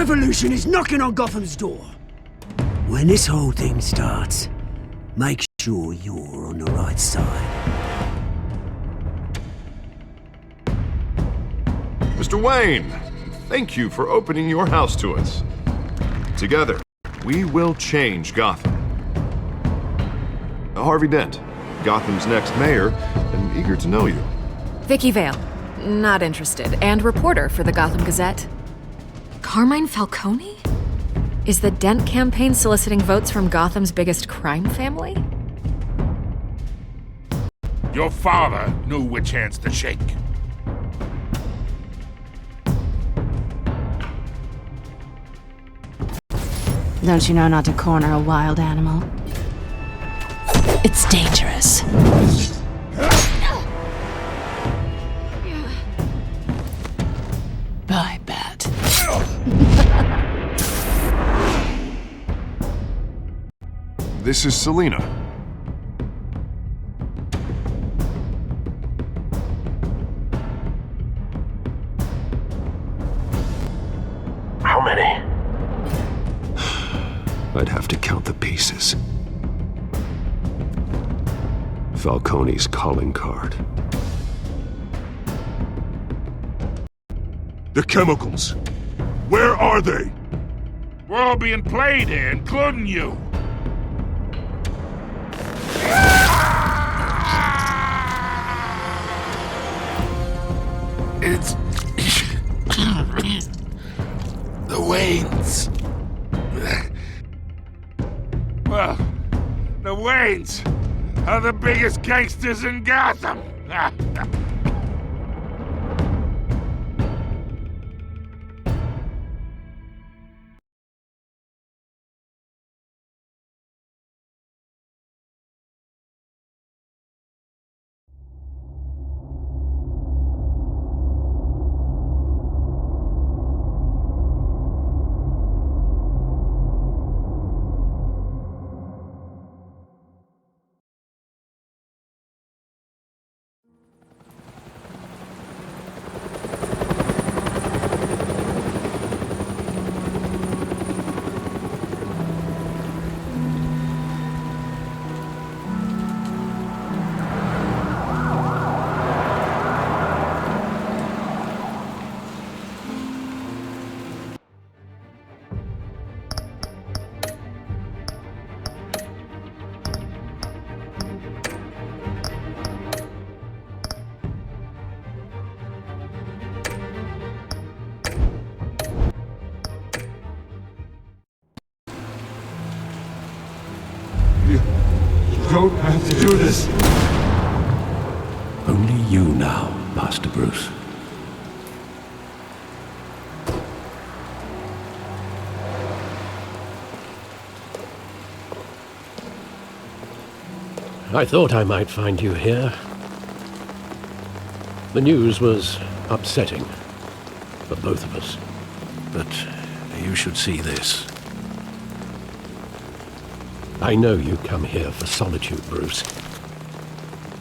revolution is knocking on Gotham's door. When this whole thing starts, make sure you're on the right side. Mr. Wayne, thank you for opening your house to us. Together, we will change Gotham. Harvey Dent, Gotham's next mayor, and eager to know you. Vicky Vale, not interested, and reporter for the Gotham Gazette. Carmine Falcone? Is the Dent campaign soliciting votes from Gotham's biggest crime family? Your father knew which hands to shake. Don't you know not to corner a wild animal? It's dangerous. Bye, Bat. This is Selina. How many? I'd have to count the pieces. Falcone's calling card. The chemicals. Where are they? We're all being played here, including you. It's... the Waynes. Well, the Waynes are the biggest gangsters in Gotham. You don't have to do this. Only you now, Master Bruce. I thought I might find you here. The news was upsetting for both of us. But you should see this. I know you come here for solitude, Bruce.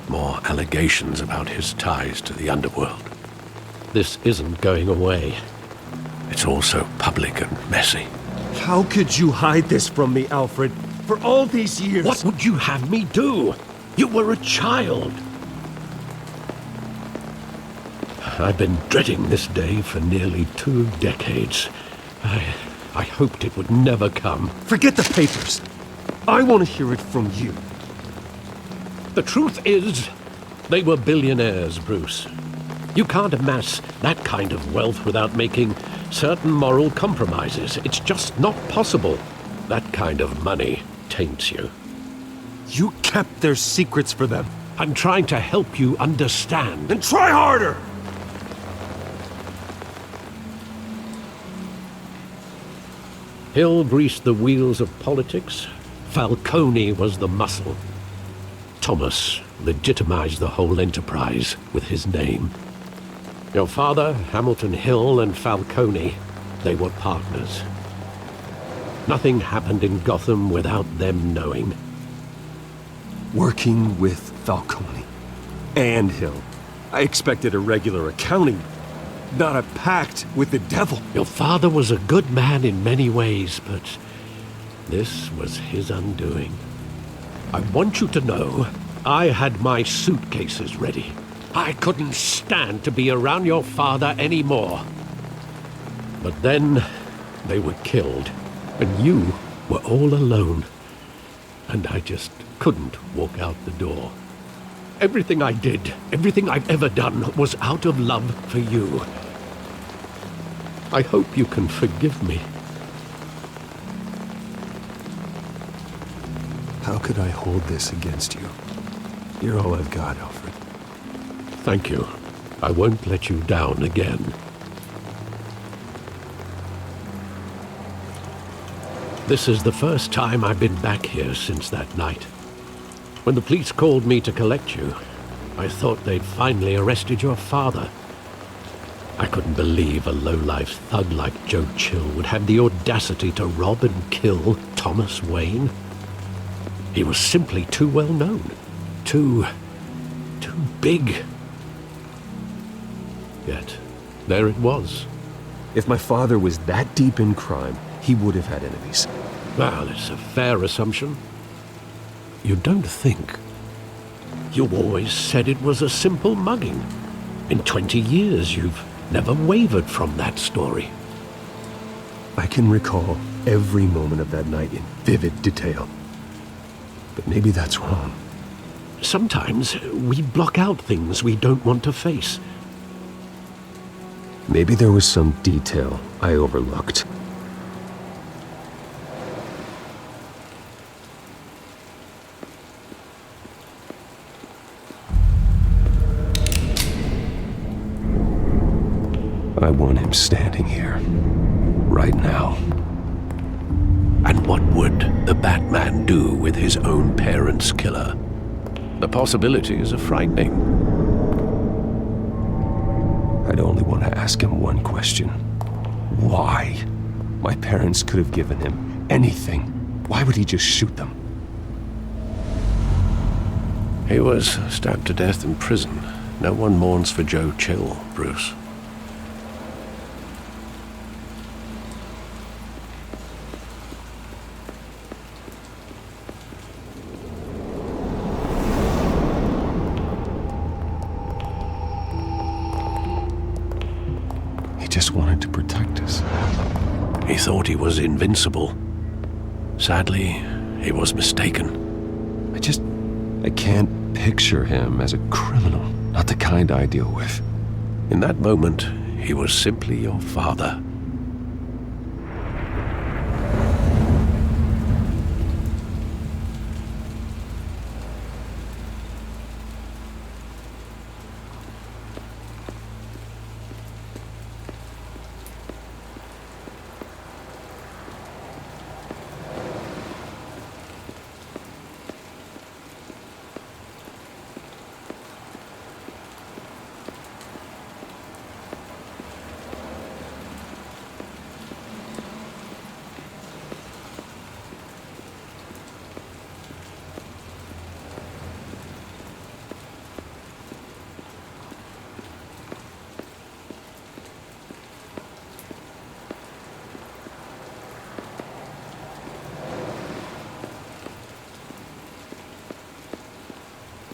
More allegations about his ties to the underworld. This isn't going away. It's also public and messy. How could you hide this from me, Alfred? For all these years... What would you have me do? You were a child. I've been dreading this day for nearly 2 decades. I hoped it would never come. Forget the papers. I want to hear it from you. The truth is, they were billionaires, Bruce. You can't amass that kind of wealth without making certain moral compromises. It's just not possible. That kind of money taints you. You kept their secrets for them. I'm trying to help you understand. Then try harder! Hill greased the wheels of politics. Falcone was the muscle. Thomas legitimized the whole enterprise with his name. Your father, Hamilton Hill, and Falcone, they were partners. Nothing happened in Gotham without them knowing. Working with Falcone and Hill. I expected a regular accounting. not a pact with the devil. Your father was a good man in many ways, but this was his undoing. I want you to know, I had my suitcases ready. I couldn't stand to be around your father anymore. But then, they were killed, and you were all alone. And I just couldn't walk out the door. Everything I did, everything I've ever done, was out of love for you. I hope you can forgive me. How could I hold this against you? You're all I've got, Alfred. Thank you. I won't let you down again. This is the first time I've been back here since that night. When the police called me to collect you, I thought they'd finally arrested your father. I couldn't believe a low-life thug like Joe Chill would have the audacity to rob and kill Thomas Wayne. He was simply too well known. Too big. Yet, there it was. If my father was that deep in crime, he would have had enemies. Well, it's a fair assumption. You don't think? You always said it was a simple mugging. In 20 years, you've never wavered from that story. I can recall every moment of that night in vivid detail. But maybe that's wrong. Sometimes we block out things we don't want to face. Maybe there was some detail I overlooked. I want him standing here, right now. And what would the Batman do with his own parents' killer? The possibilities are frightening. I'd only want to ask him one question. Why? My parents could have given him anything. Why would he just shoot them? He was stabbed to death in prison. No one mourns for Joe Chill, Bruce. Just wanted to protect us. He thought he was invincible. Sadly, he was mistaken. I can't picture him as a criminal. Not the kind I deal with. In that moment, he was simply your father.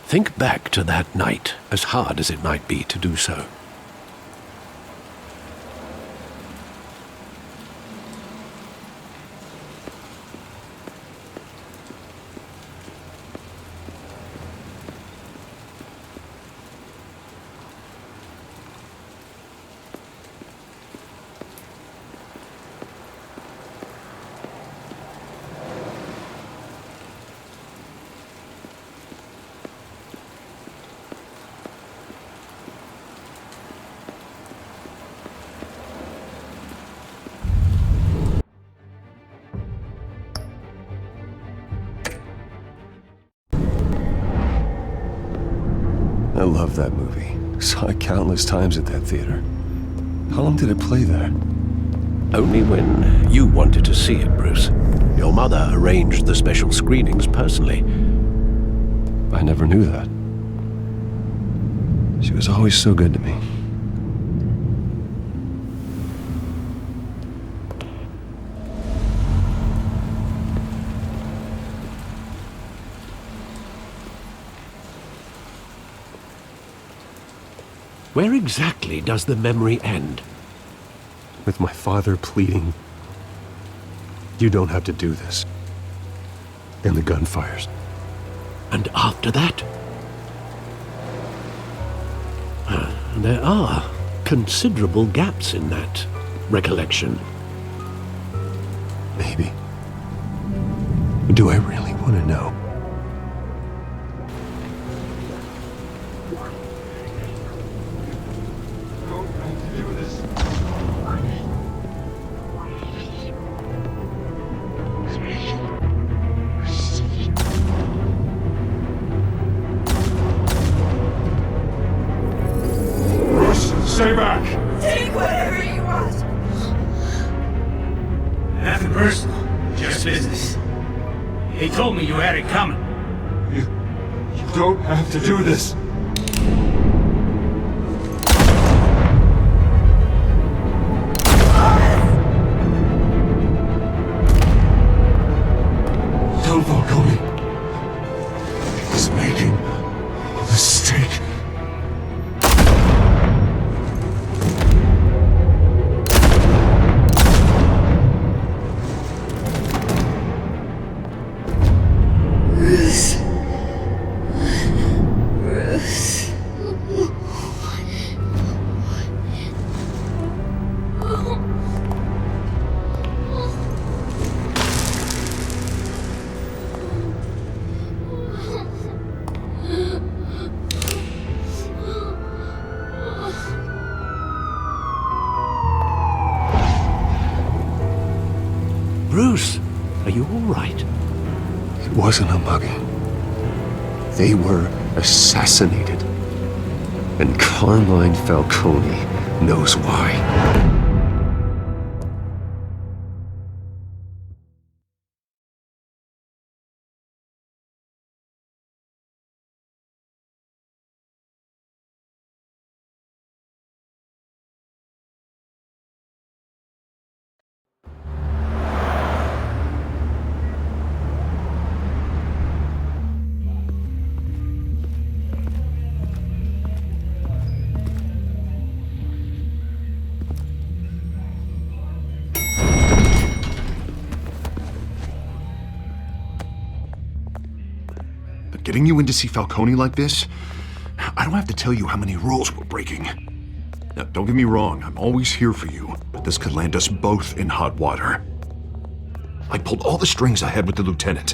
Think back to that night, as hard as it might be to do so. I love that movie. Saw it countless times at that theater. How long did it play there? Only when you wanted to see it, Bruce. Your mother arranged the special screenings personally. I never knew that. She was always so good to me. Where exactly does the memory end? With my father pleading, "You don't have to do this." And the gunfires. And after that? There are considerable gaps in that recollection. Maybe. Do I really want to know? Stay back! Take whatever you want. Nothing personal, just business. He told me you had it coming. You don't have to do this. Tell Falcone he's making a mistake. Bruce, are you all right? It wasn't a mugging. They were assassinated. And Carmine Falcone knows why. Getting you in to see Falcone like this? I don't have to tell you how many rules we're breaking. Now, don't get me wrong, I'm always here for you, but this could land us both in hot water. I pulled all the strings I had with the lieutenant.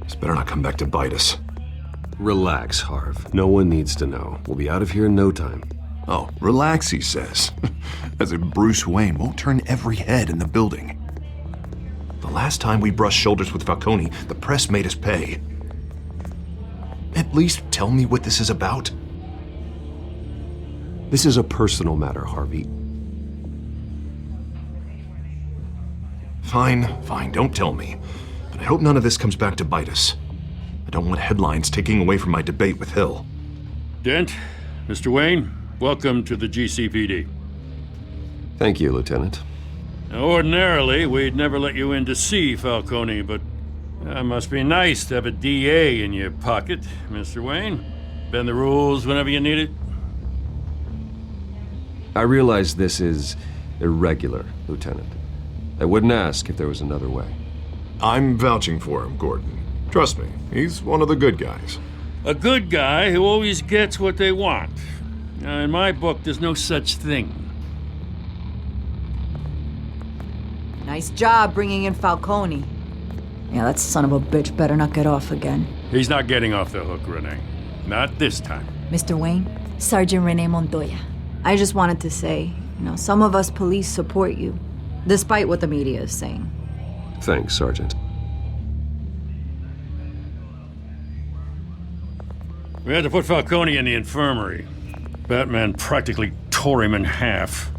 This better not come back to bite us. Relax, Harv. No one needs to know. We'll be out of here in no time. Oh, relax, he says. As if Bruce Wayne won't turn every head in the building. The last time we brushed shoulders with Falcone, the press made us pay. At least tell me what this is about. This is a personal matter, Harvey. Fine, don't tell me. But I hope none of this comes back to bite us. I don't want headlines taking away from my debate with Hill. Dent, Mr. Wayne, welcome to the GCPD. Thank you, Lieutenant. Now, ordinarily, we'd never let you in to see Falcone, but it must be nice to have a DA in your pocket, Mr. Wayne. Bend the rules whenever you need it. I realize this is irregular, Lieutenant. I wouldn't ask if there was another way. I'm vouching for him, Gordon. Trust me, he's one of the good guys. A good guy who always gets what they want. Now, in my book, there's no such thing. Nice job bringing in Falcone. Yeah, that son of a bitch better not get off again. He's not getting off the hook, Renee. Not this time. Mr. Wayne, Sergeant Renee Montoya. I just wanted to say, some of us police support you, despite what the media is saying. Thanks, Sergeant. We had to put Falcone in the infirmary. Batman practically tore him in half.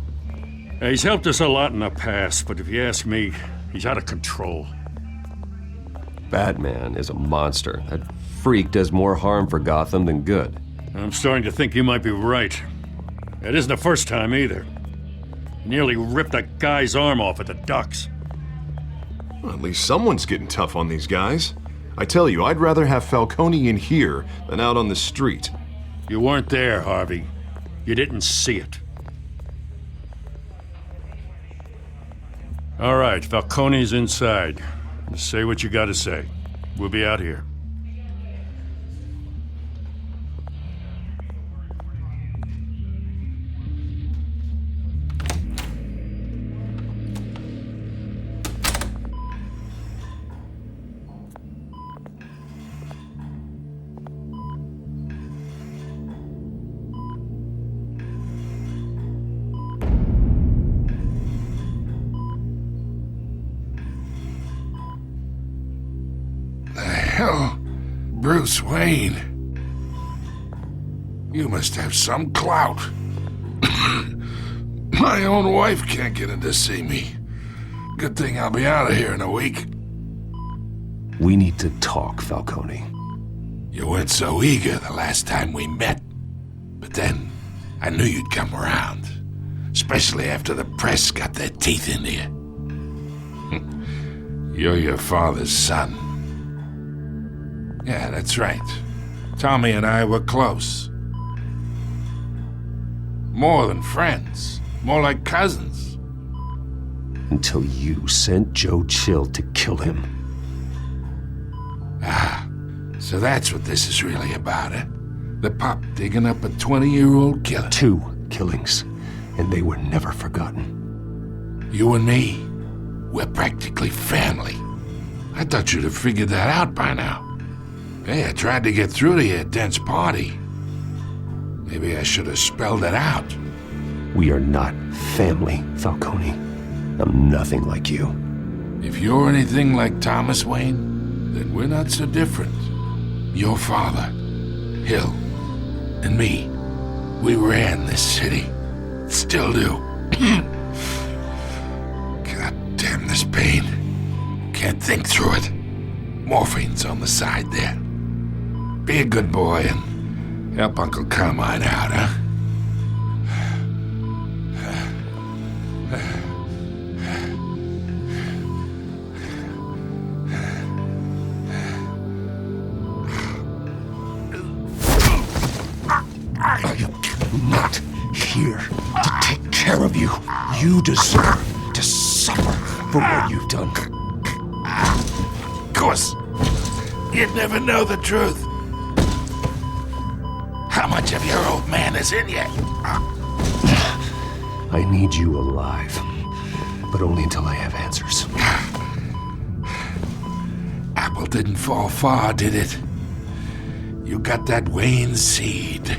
He's helped us a lot in the past, but if you ask me, he's out of control. Batman is a monster. That freak does more harm for Gotham than good. I'm starting to think you might be right. It isn't the first time either. Nearly ripped a guy's arm off at the docks. Well, at least someone's getting tough on these guys. I tell you, I'd rather have Falcone in here than out on the street. You weren't there, Harvey. You didn't see it. All right, Falcone's inside. Just say what you gotta say. We'll be out here. Hell, Bruce Wayne. You must have some clout. My own wife can't get in to see me. Good thing I'll be out of here in a week. We need to talk, Falcone. You weren't so eager the last time we met. But then, I knew you'd come around. Especially after the press got their teeth into you. You're your father's son. Yeah, that's right. Tommy and I were close. More than friends. More like cousins. Until you sent Joe Chill to kill him. Ah, so that's what this is really about, eh? The pup digging up a 20-year-old killer. 2 killings, and they were never forgotten. You and me, we're practically family. I thought you'd have figured that out by now. Hey, I tried to get through to your dense party. Maybe I should have spelled it out. We are not family, Falcone. I'm nothing like you. If you're anything like Thomas Wayne, then we're not so different. Your father, Hill, and me, we ran this city. Still do. God damn this pain. Can't think through it. Morphine's on the side there. Be a good boy and help Uncle Carmine out, huh? I am not here to take care of you. You deserve to suffer for what you've done. Of course, you'd never know the truth. How much of your old man is in you? I need you alive, but only until I have answers. Apple didn't fall far, did it? You got that Wayne seed.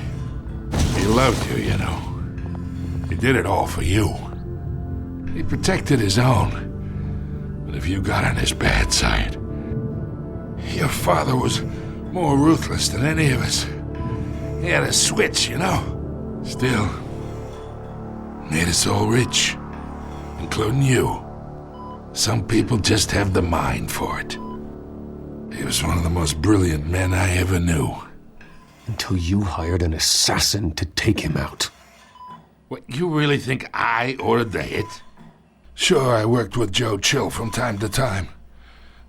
He loved you, you know. He did it all for you. He protected his own. But if you got on his bad side, your father was more ruthless than any of us. He had a switch, you know. Still, made us all rich, including you. Some people just have the mind for it. He was one of the most brilliant men I ever knew. Until you hired an assassin to take him out. What, you really think I ordered the hit? Sure, I worked with Joe Chill from time to time.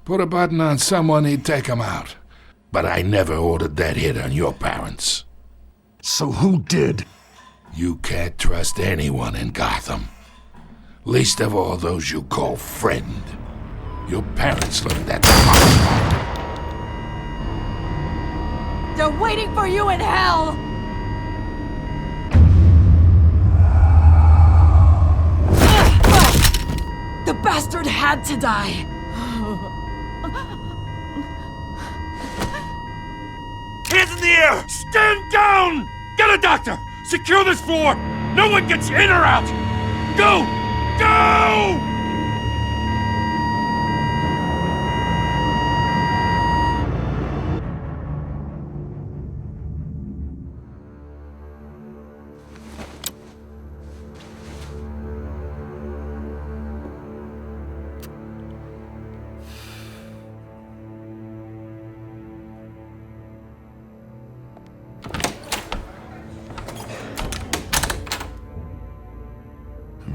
Put a button on someone, he'd take him out. But I never ordered that hit on your parents. So who did? You can't trust anyone in Gotham. Least of all those you call friend. Your parents looked at them. They're waiting for you in hell! The bastard had to die! Hands in the air! Stand down! Get a doctor! Secure this floor! No one gets in or out! Go! Go!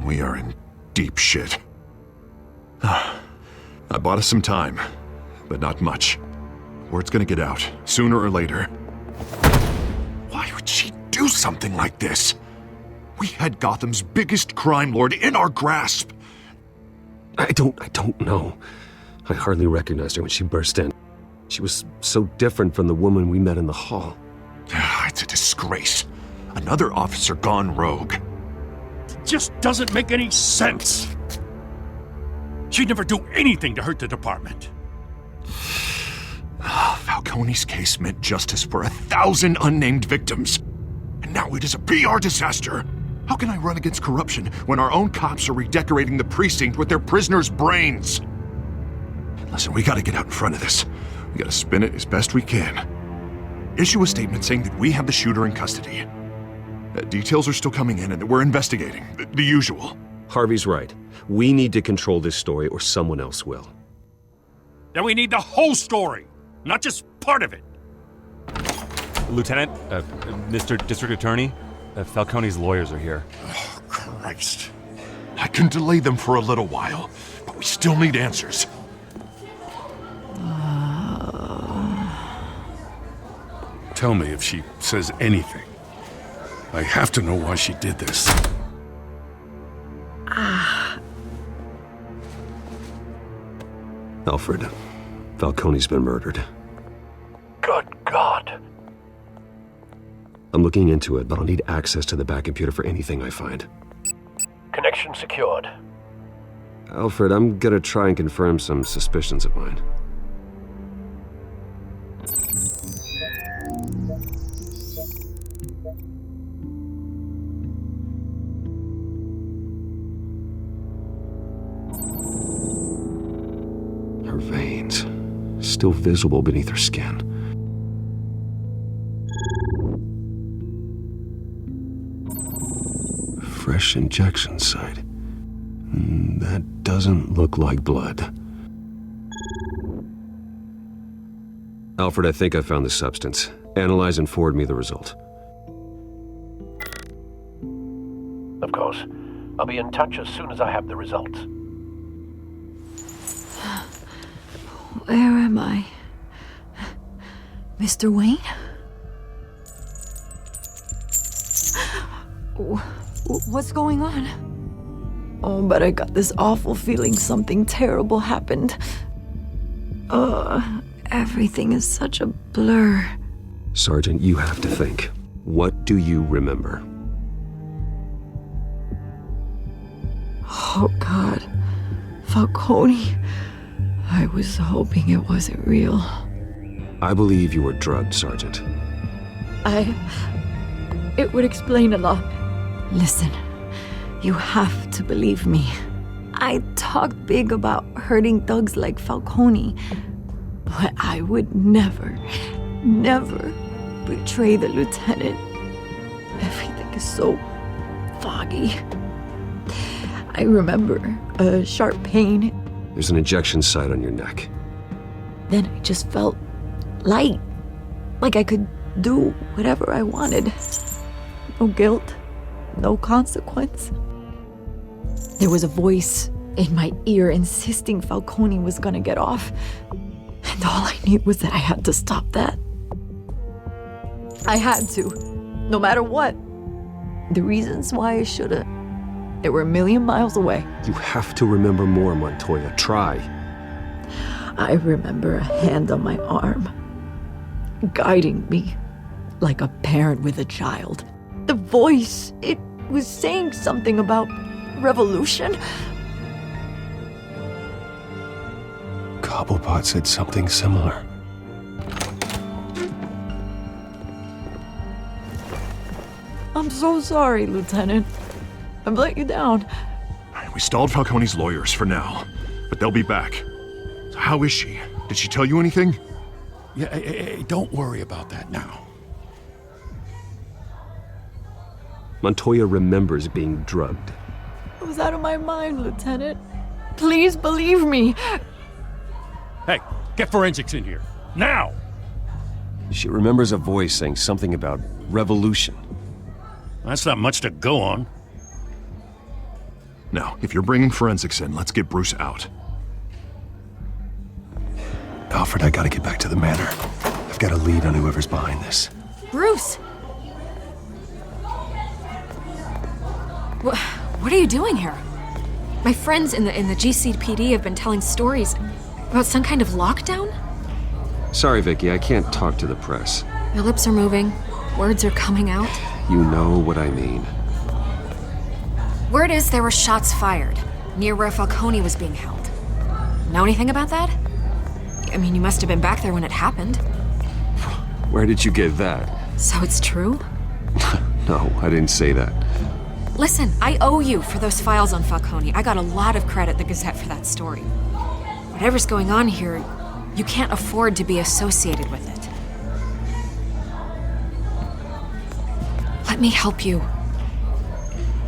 We are in deep shit. I bought us some time, but not much. Word's gonna get out, sooner or later. Why would she do something like this? We had Gotham's biggest crime lord in our grasp. I don't know. I hardly recognized her when she burst in. She was so different from the woman we met in the hall. It's a disgrace. Another officer gone rogue. It just doesn't make any sense. She'd never do anything to hurt the department. Falcone's case meant justice for 1,000 unnamed victims. And now it is a PR disaster. How can I run against corruption when our own cops are redecorating the precinct with their prisoners' brains? Listen, we gotta get out in front of this. We gotta spin it as best we can. Issue a statement saying that we have the shooter in custody. Details are still coming in and that we're investigating. The usual. Harvey's right. We need to control this story or someone else will. Then we need the whole story, not just part of it. Lieutenant, Mr. District Attorney, Falcone's lawyers are here. Oh, Christ. I can delay them for a little while, but we still need answers. Tell me if she says anything. I have to know why she did this. Alfred, Falcone's been murdered. Good God. I'm looking into it, but I'll need access to the back computer for anything I find. Connection secured. Alfred, I'm gonna try and confirm some suspicions of mine. Her veins, still visible beneath her skin. Fresh injection site. That doesn't look like blood. Alfred, I think I found the substance. Analyze and forward me the result. Of course. I'll be in touch as soon as I have the results. Where am I? Mr. Wayne? What's going on? Oh, but I got this awful feeling something terrible happened. Everything is such a blur. Sergeant, you have to think. What do you remember? Oh, God. Falcone. I was hoping it wasn't real. I believe you were drugged, Sergeant. It would explain a lot. Listen, you have to believe me. I talked big about hurting thugs like Falcone, but I would never betray the lieutenant. Everything is so foggy. I remember a sharp pain. There's an injection site on your neck. Then I just felt light, like I could do whatever I wanted. No guilt, no consequence. There was a voice in my ear insisting Falcone was gonna get off. And all I knew was that I had to stop that. I had to, no matter what. The reasons why I should've, they were a million miles away. You have to remember more, Montoya. Try. I remember a hand on my arm, guiding me like a parent with a child. The voice, it was saying something about revolution. Cobblepot said something similar. I'm so sorry, Lieutenant. I've let you down. We stalled Falcone's lawyers for now, but they'll be back. So how is she? Did she tell you anything? Yeah, hey, don't worry about that now. Montoya remembers being drugged. I was out of my mind, Lieutenant. Please believe me. Hey, get forensics in here. Now! She remembers a voice saying something about revolution. That's not much to go on. Now, if you're bringing forensics in, let's get Bruce out. Alfred, I gotta get back to the manor. I've got a lead on whoever's behind this. Bruce! What are you doing here? My friends in the GCPD have been telling stories about some kind of lockdown? Sorry, Vicky, I can't talk to the press. Your lips are moving. Words are coming out. You know what I mean. Word is there were shots fired near where Falcone was being held. Know anything about that? I mean, you must have been back there when it happened. Where did you get that? So it's true? No, I didn't say that. Listen, I owe you for those files on Falcone. I got a lot of credit at the Gazette for that story. Whatever's going on here, you can't afford to be associated with it. Let me help you.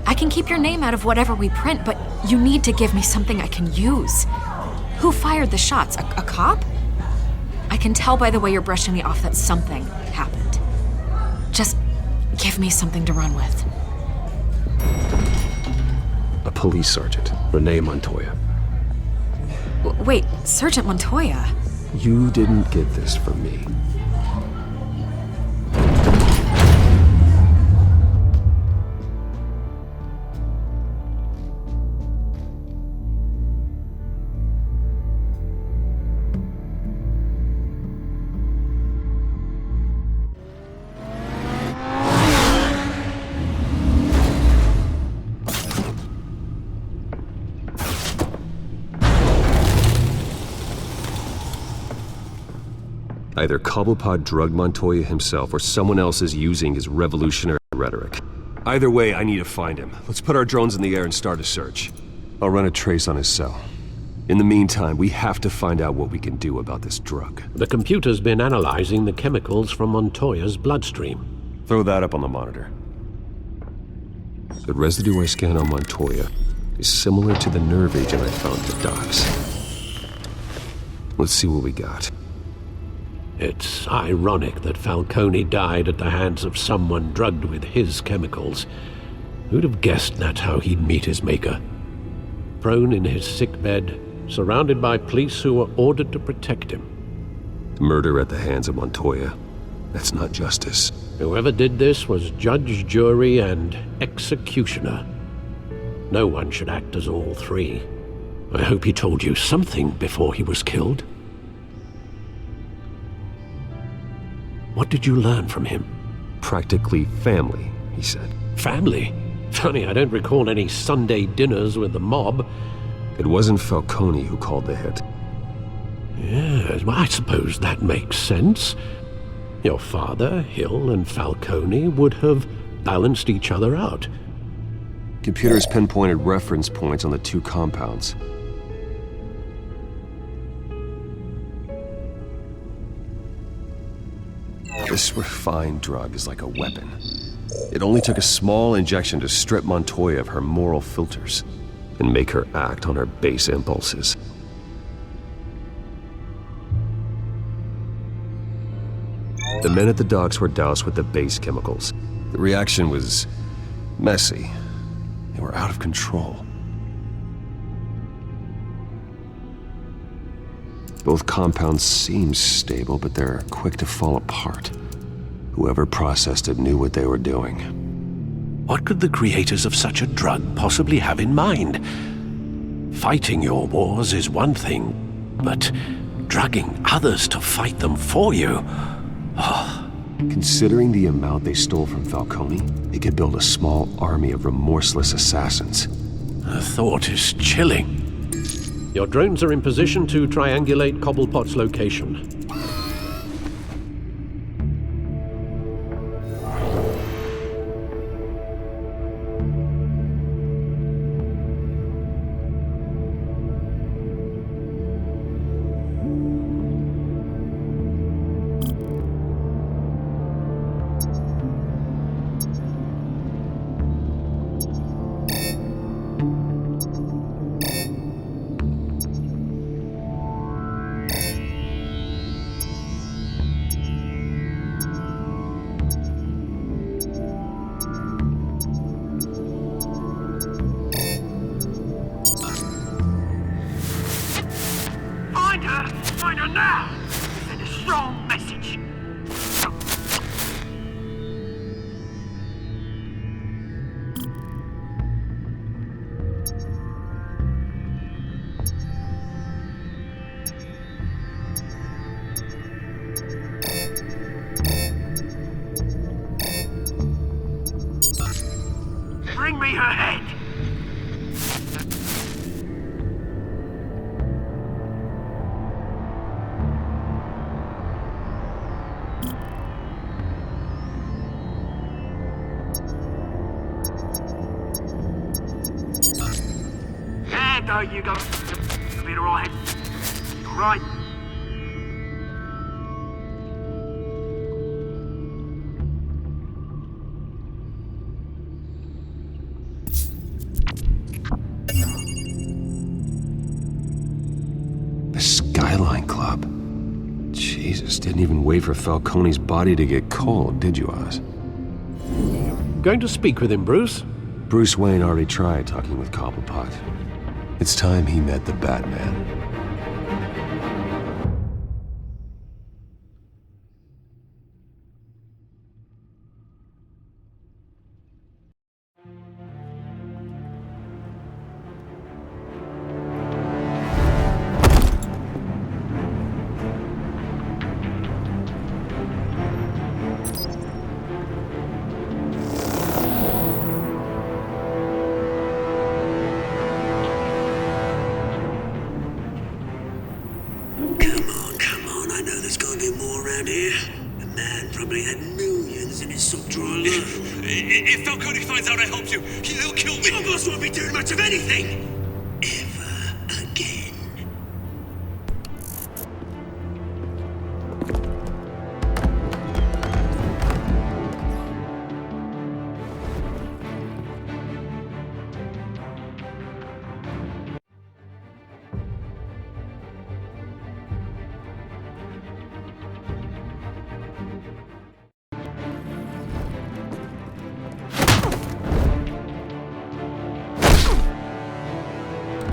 I can keep your name out of whatever we print, but you need to give me something I can use. Who fired the shots? A cop? I can tell by the way you're brushing me off that something happened. Just give me something to run with. A police sergeant, Renee Montoya. Wait, Sergeant Montoya? You didn't get this from me. Either Cobblepot drugged Montoya himself or someone else is using his revolutionary rhetoric. Either way, I need to find him. Let's put our drones in the air and start a search. I'll run a trace on his cell. In the meantime, we have to find out what we can do about this drug. The computer's been analyzing the chemicals from Montoya's bloodstream. Throw that up on the monitor. The residue I scan on Montoya is similar to the nerve agent I found at the docks. Let's see what we got. It's ironic that Falcone died at the hands of someone drugged with his chemicals. Who'd have guessed that's how he'd meet his maker? Prone in his sickbed, surrounded by police who were ordered to protect him. Murder at the hands of Montoya. That's not justice. Whoever did this was judge, jury, and executioner. No one should act as all three. I hope he told you something before he was killed. What did you learn from him? Practically family, he said. Family? Funny, I don't recall any Sunday dinners with the mob. It wasn't Falcone who called the hit. Yes, well, I suppose that makes sense. Your father, Hill, and Falcone would have balanced each other out. Computers pinpointed reference points on the two compounds. This refined drug is like a weapon. It only took a small injection to strip Montoya of her moral filters and make her act on her base impulses. The men at the docks were doused with the base chemicals. The reaction was messy. They were out of control. Both compounds seem stable, but they're quick to fall apart. Whoever processed it knew what they were doing. What could the creators of such a drug possibly have in mind? Fighting your wars is one thing, but drugging others to fight them for you? Oh. Considering the amount they stole from Falcone, they could build a small army of remorseless assassins. The thought is chilling. Your drones are in position to triangulate Cobblepot's location. Find her now! Send a strong message. Bring me her head! There you go. You'll be alright. Right. The Skyline Club. Jesus, didn't even wait for Falcone's body to get cold, did you, Oz? Going to speak with him, Bruce? Bruce Wayne already tried talking with Cobblepot. It's time he met the Batman. If Falcone finds out I helped you, he'll kill me. Your boss won't be doing much of anything. Ever again.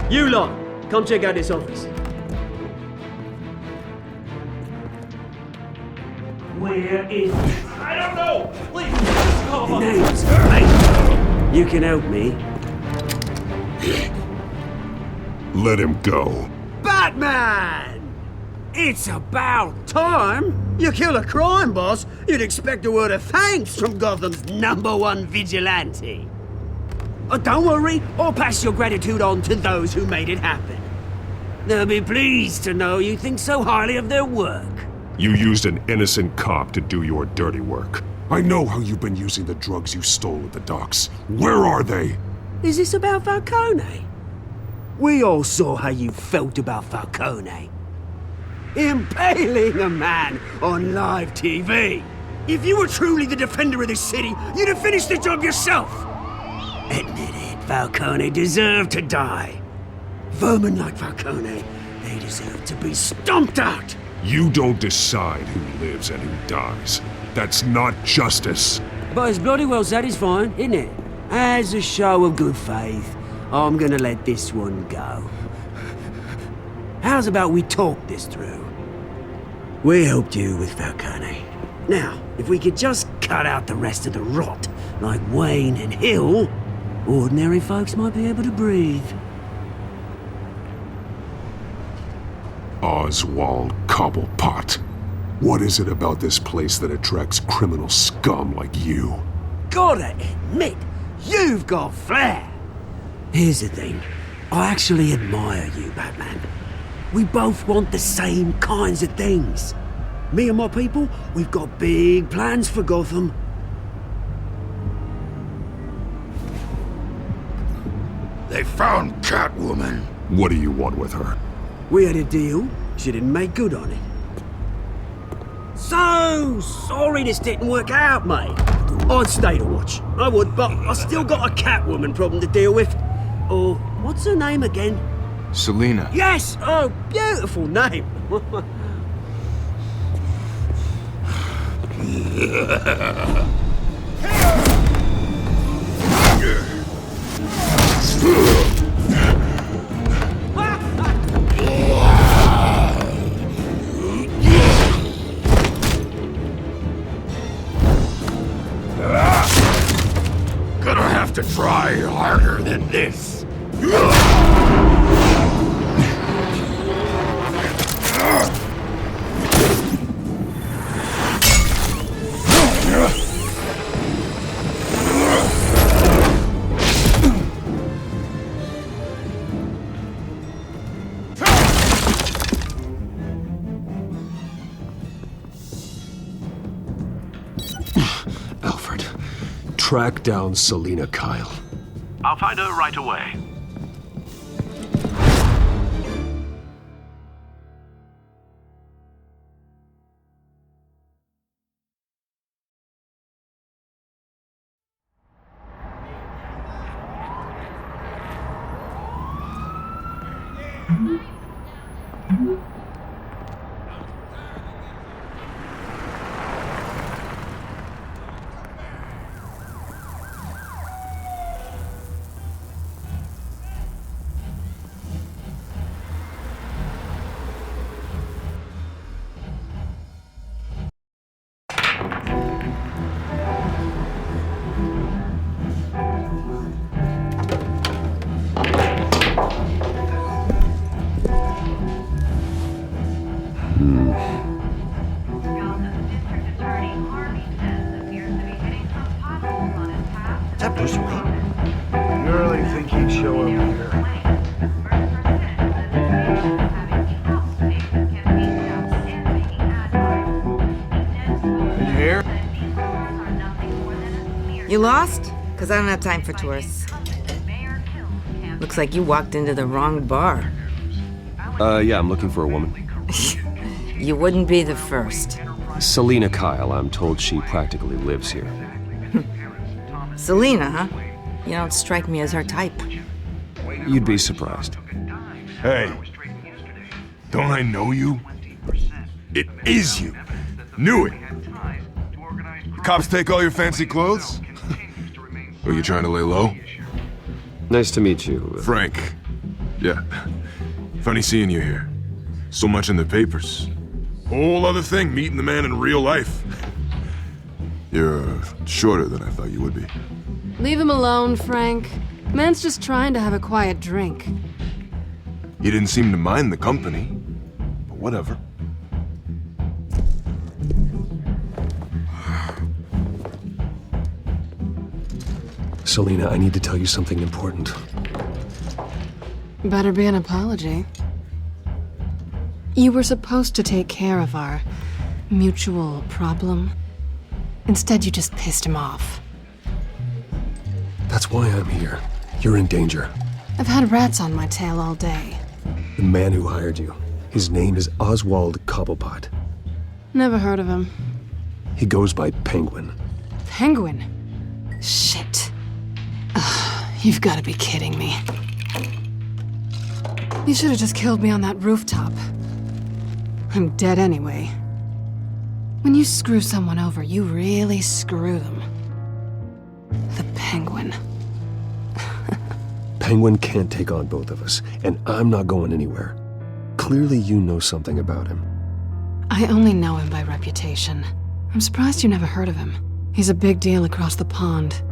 You lot, come check out this office. Where is it? I don't know! Please, just call up. Name's mate. You can help me. Let him go. Batman! It's about time. You kill a crime boss, you'd expect a word of thanks from Gotham's #1 vigilante. Oh, don't worry, I'll pass your gratitude on to those who made it happen. They'll be pleased to know you think so highly of their work. You used an innocent cop to do your dirty work. I know how you've been using the drugs you stole at the docks. Where are they? Is this about Falcone? We all saw how you felt about Falcone. Impaling a man on live TV. If you were truly the defender of this city, you'd have finished the job yourself. Admit it, Falcone deserved to die. Vermin like Falcone, they deserve to be stomped out. You don't decide who lives and who dies. That's not justice. But it's bloody well satisfying, isn't it? As a show of good faith, I'm gonna let this one go. How's about we talk this through? We helped you with Falcone. Now, if we could just cut out the rest of the rot, like Wayne and Hill, ordinary folks might be able to breathe. Oswald Cobblepot. What is it about this place that attracts criminal scum like you? Gotta admit, you've got flair. Here's the thing. I actually admire you, Batman. We both want the same kinds of things. Me and my people, we've got big plans for Gotham. They found Catwoman. What do you want with her? We had a deal. She didn't make good on it. So sorry this didn't work out, mate. I'd stay to watch. I would, but I still got a Catwoman problem to deal with. Or, what's her name again? Selina. Yes! Oh, beautiful name. Gonna have to try harder than this. track down Selina Kyle. I'll find her right away. Is that Bruce Wayne? You really think he'd show up here? Are you here? You lost? Because I don't have time for tourists. Looks like you walked into the wrong bar. Yeah, I'm looking for a woman. You wouldn't be the first. Selina Kyle, I'm told she practically lives here. Selina, huh? You don't strike me as her type. You'd be surprised. Hey, don't I know you? It is you. Knew it. The cops take all your fancy clothes? Are you trying to lay low? Nice to meet you. Frank. Yeah. Funny seeing you here. So much in the papers. Whole other thing, meeting the man in real life. You're shorter than I thought you would be. Leave him alone, Frank. Man's just trying to have a quiet drink. You didn't seem to mind the company, but whatever. Selina, I need to tell you something important. Better be an apology. You were supposed to take care of our mutual problem. Instead, you just pissed him off. That's why I'm here. You're in danger. I've had rats on my tail all day. The man who hired you, his name is Oswald Cobblepot. Never heard of him. He goes by Penguin. Penguin? Shit. You've got to be kidding me. You should have just killed me on that rooftop. I'm dead anyway. When you screw someone over, you really screw them. The Penguin. Penguin can't take on both of us, and I'm not going anywhere. Clearly you know something about him. I only know him by reputation. I'm surprised you never heard of him. He's a big deal across the pond.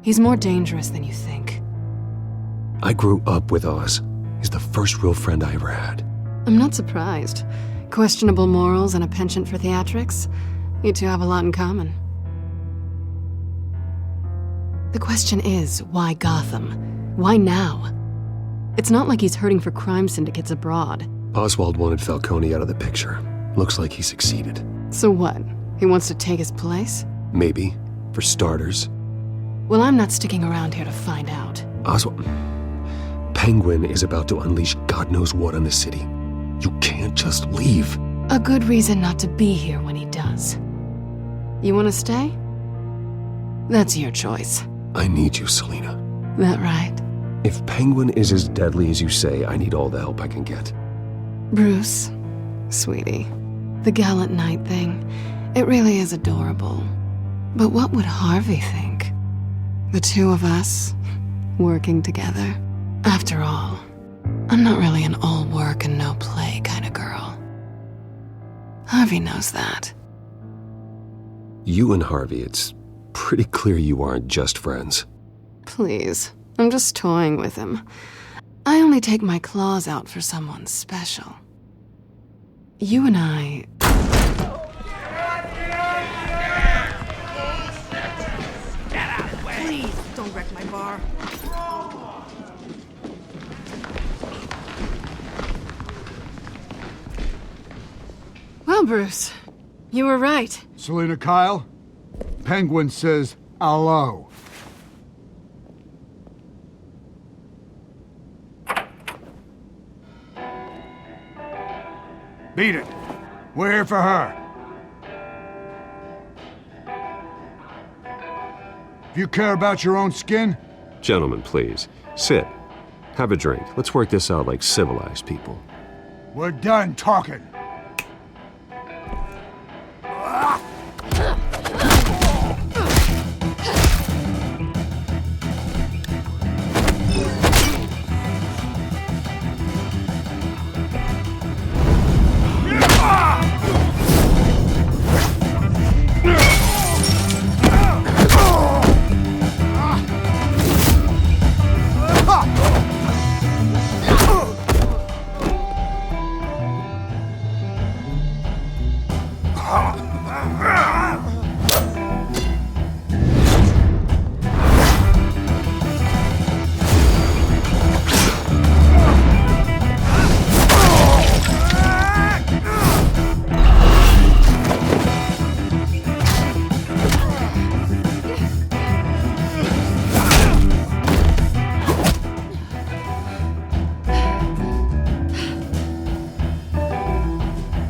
He's more dangerous than you think. I grew up with Oz. He's the first real friend I ever had. I'm not surprised. Questionable morals and a penchant for theatrics. You two have a lot in common. The question is, why Gotham? Why now? It's not like he's hurting for crime syndicates abroad. Oswald wanted Falcone out of the picture. Looks like he succeeded. So what? He wants to take his place? Maybe. For starters. Well, I'm not sticking around here to find out. Oswald... Penguin is about to unleash God knows what on the city. You can't just leave. A good reason not to be here when he does. You want to stay? That's your choice. I need you, Selina. That right? If Penguin is as deadly as you say, I need all the help I can get. Bruce, sweetie, the gallant knight thing, it really is adorable. But what would Harvey think? The two of us, working together. After all, I'm not really an all work and no play kind of girl. Harvey knows that. You and Harvey, it's pretty clear you aren't just friends. Please, I'm just toying with him. I only take my claws out for someone special. You and I... Please, don't wreck my bar. Well, Bruce, you were right. Selina Kyle, Penguin says Hello. Beat it. We're here for her. If you care about your own skin... Gentlemen, please. Sit. Have a drink. Let's work this out like civilized people. We're done talking.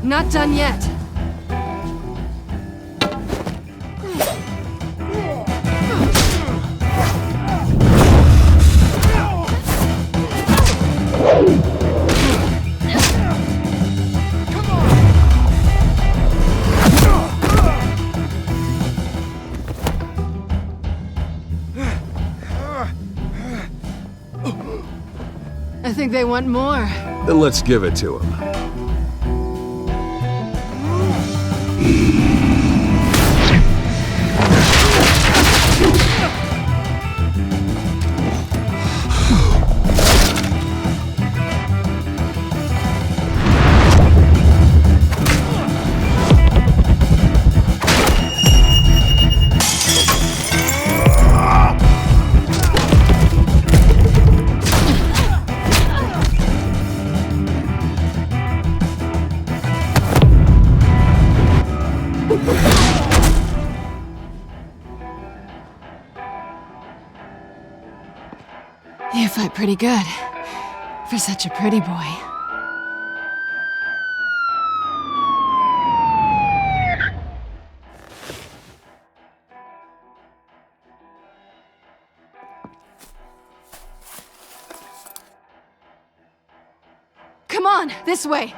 Not done yet. I think they want more. Then let's give it to them. You fight pretty good. For such a pretty boy. Come on, this way!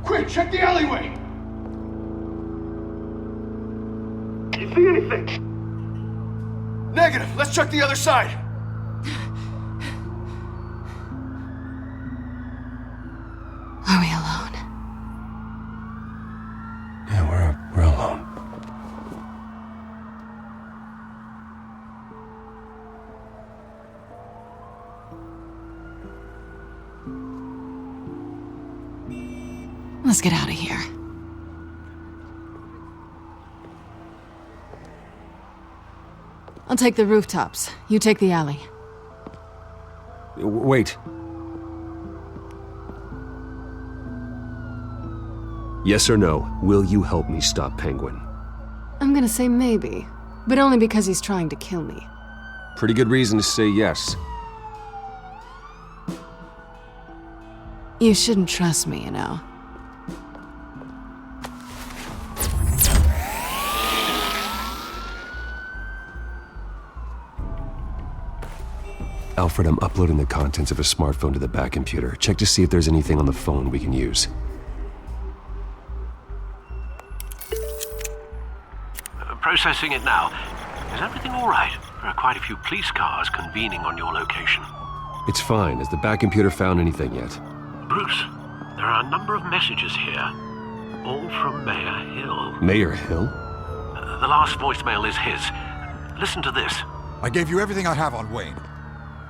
Quick, check the alleyway! You see anything? Negative. Let's check the other side. Are we alone? Yeah, we're alone. Let's get out of here. I'll take the rooftops. You take the alley. Wait. Yes or no, will you help me stop Penguin? I'm gonna say maybe, but only because he's trying to kill me. Pretty good reason to say yes. You shouldn't trust me, you know. Alfred, I'm uploading the contents of a smartphone to the back computer. Check to see if there's anything on the phone we can use. Processing it now. Is everything all right? There are quite a few police cars convening on your location. It's fine. Has the back computer found anything yet? Bruce, there are a number of messages here. All from Mayor Hill. Mayor Hill? The last voicemail is his. Listen to this. I gave you everything I have on Wayne.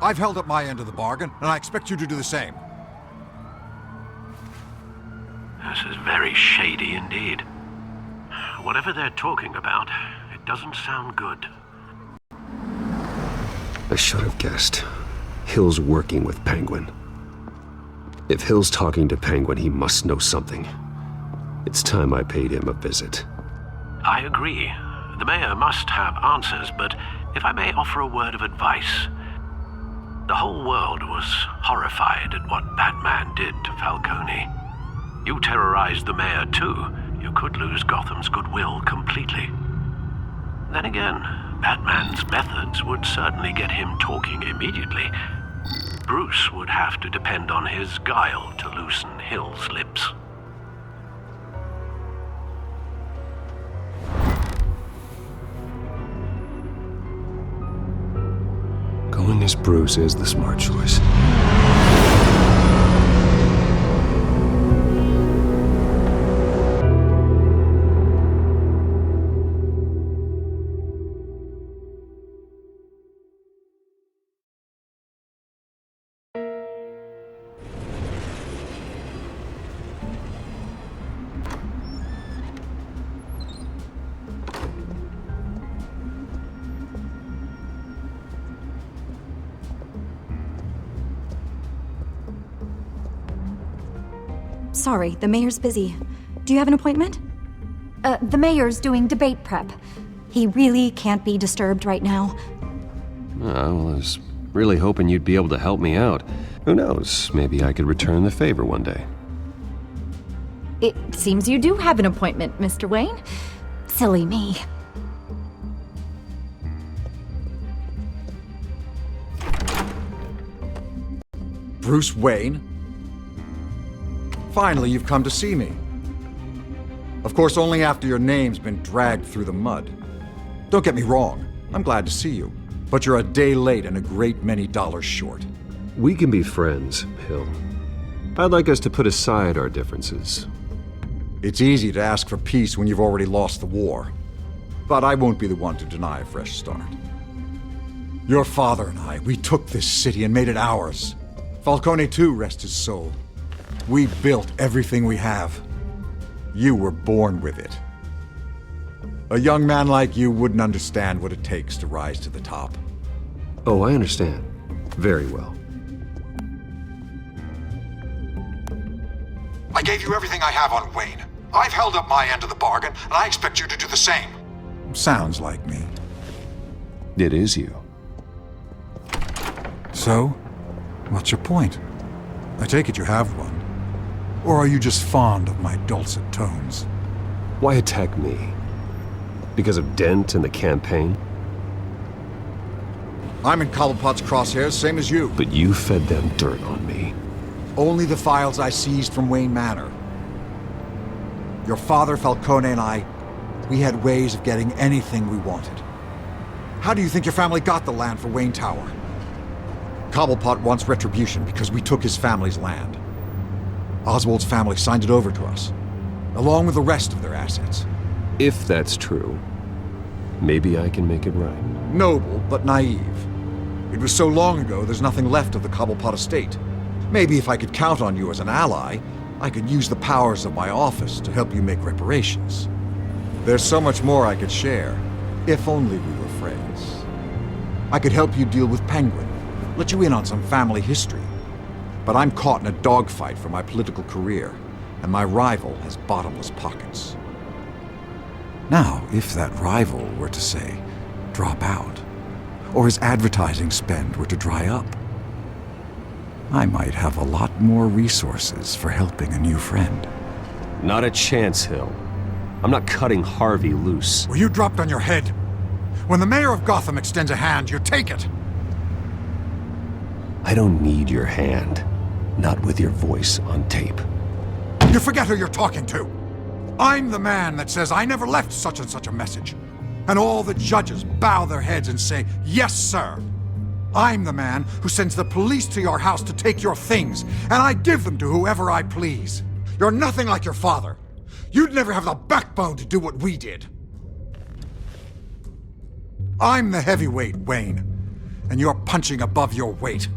I've held up my end of the bargain, and I expect you to do the same. This is very shady indeed. Whatever they're talking about, it doesn't sound good. I should have guessed. Hill's working with Penguin. If Hill's talking to Penguin, he must know something. It's time I paid him a visit. I agree. The mayor must have answers, but if I may offer a word of advice. The whole world was horrified at what Batman did to Falcone. You terrorized the mayor too. You could lose Gotham's goodwill completely. Then again, Batman's methods would certainly get him talking immediately. Bruce would have to depend on his guile to loosen Hill's lips. Going as Bruce is the smart choice. Sorry, the mayor's busy. Do you have an appointment? The mayor's doing debate prep. He really can't be disturbed right now. I was really hoping you'd be able to help me out. Who knows, maybe I could return the favor one day. It seems you do have an appointment, Mr. Wayne. Silly me. Bruce Wayne? Finally, you've come to see me. Of course, only after your name's been dragged through the mud. Don't get me wrong, I'm glad to see you. But you're a day late and a great many dollars short. We can be friends, Hill. I'd like us to put aside our differences. It's easy to ask for peace when you've already lost the war. But I won't be the one to deny a fresh start. Your father and I, we took this city and made it ours. Falcone too, rest his soul. We built everything we have. You were born with it. A young man like you wouldn't understand what it takes to rise to the top. Oh, I understand. Very well. I gave you everything I have on Wayne. I've held up my end of the bargain, and I expect you to do the same. Sounds like me. It is you. So, what's your point? I take it you have one. Or are you just fond of my dulcet tones? Why attack me? Because of Dent and the campaign? I'm in Cobblepot's crosshairs, same as you. But you fed them dirt on me. Only the files I seized from Wayne Manor. Your father, Falcone, and I, we had ways of getting anything we wanted. How do you think your family got the land for Wayne Tower? Cobblepot wants retribution because we took his family's land. Oswald's family signed it over to us, along with the rest of their assets. If that's true, maybe I can make it right. Noble, but naive. It was so long ago, there's nothing left of the Cobblepot estate. Maybe if I could count on you as an ally, I could use the powers of my office to help you make reparations. There's so much more I could share, if only we were friends. I could help you deal with Penguin, let you in on some family history. But I'm caught in a dogfight for my political career, and my rival has bottomless pockets. Now, if that rival were to, say, drop out, or his advertising spend were to dry up, I might have a lot more resources for helping a new friend. Not a chance, Hill. I'm not cutting Harvey loose. Were you dropped on your head? When the mayor of Gotham extends a hand, you take it! I don't need your hand. Not with your voice on tape. You forget who you're talking to! I'm the man that says I never left such and such a message. And all the judges bow their heads and say, yes, sir. I'm the man who sends the police to your house to take your things, and I give them to whoever I please. You're nothing like your father. You'd never have the backbone to do what we did. I'm the heavyweight, Wayne, and you're punching above your weight.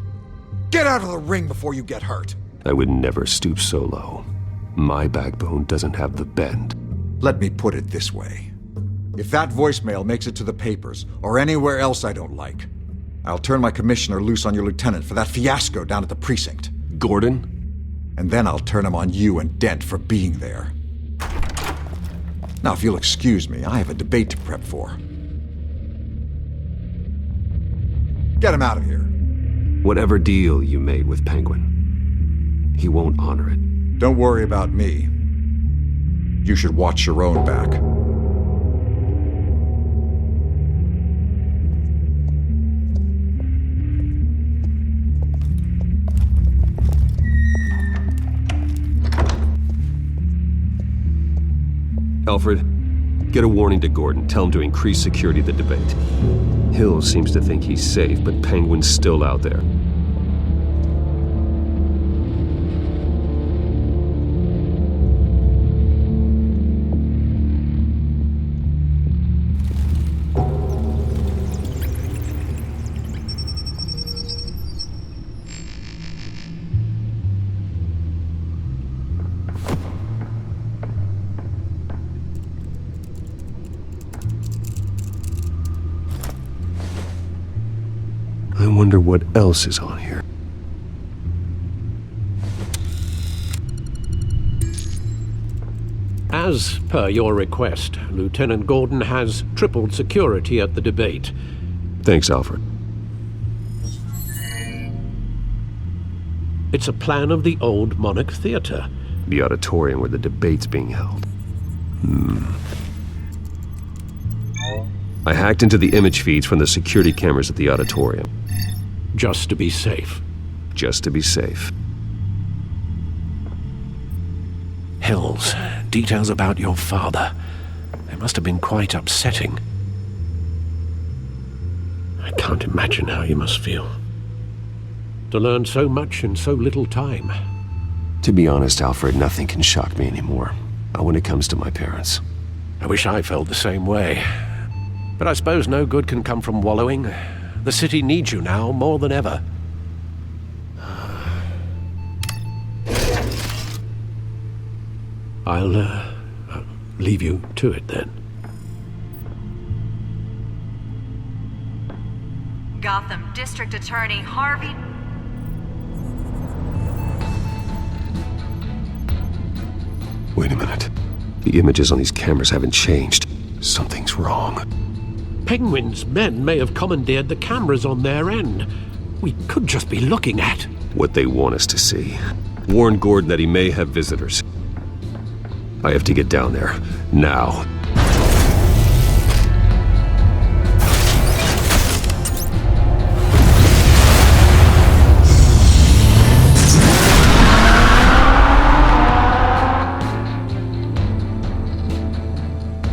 Get out of the ring before you get hurt. I would never stoop so low. My backbone doesn't have the bend. Let me put it this way. If that voicemail makes it to the papers, or anywhere else I don't like, I'll turn my commissioner loose on your lieutenant for that fiasco down at the precinct. Gordon? And then I'll turn him on you and Dent for being there. Now, if you'll excuse me, I have a debate to prep for. Get him out of here. Whatever deal you made with Penguin, he won't honor it. Don't worry about me. You should watch your own back. Alfred, get a warning to Gordon. Tell him to increase security of the debate. Hill seems to think he's safe, but Penguin's still out there. I wonder what else is on here. As per your request, Lieutenant Gordon has tripled security at the debate. Thanks, Alfred. It's a plan of the old Monarch Theater. The auditorium where the debate's being held. I hacked into the image feeds from the security cameras at the auditorium. Just to be safe. Just to be safe. Hills, details about your father. They must have been quite upsetting. I can't imagine how you must feel. To learn so much in so little time. To be honest, Alfred, nothing can shock me anymore. Not when it comes to my parents. I wish I felt the same way. But I suppose no good can come from wallowing. The city needs you now more than ever. I'll leave you to it then. Gotham District Attorney Harvey... Wait a minute. The images on these cameras haven't changed. Something's wrong. Penguin's men may have commandeered the cameras on their end. We could just be looking at what they want us to see. Warn Gordon that he may have visitors. I have to get down there, now.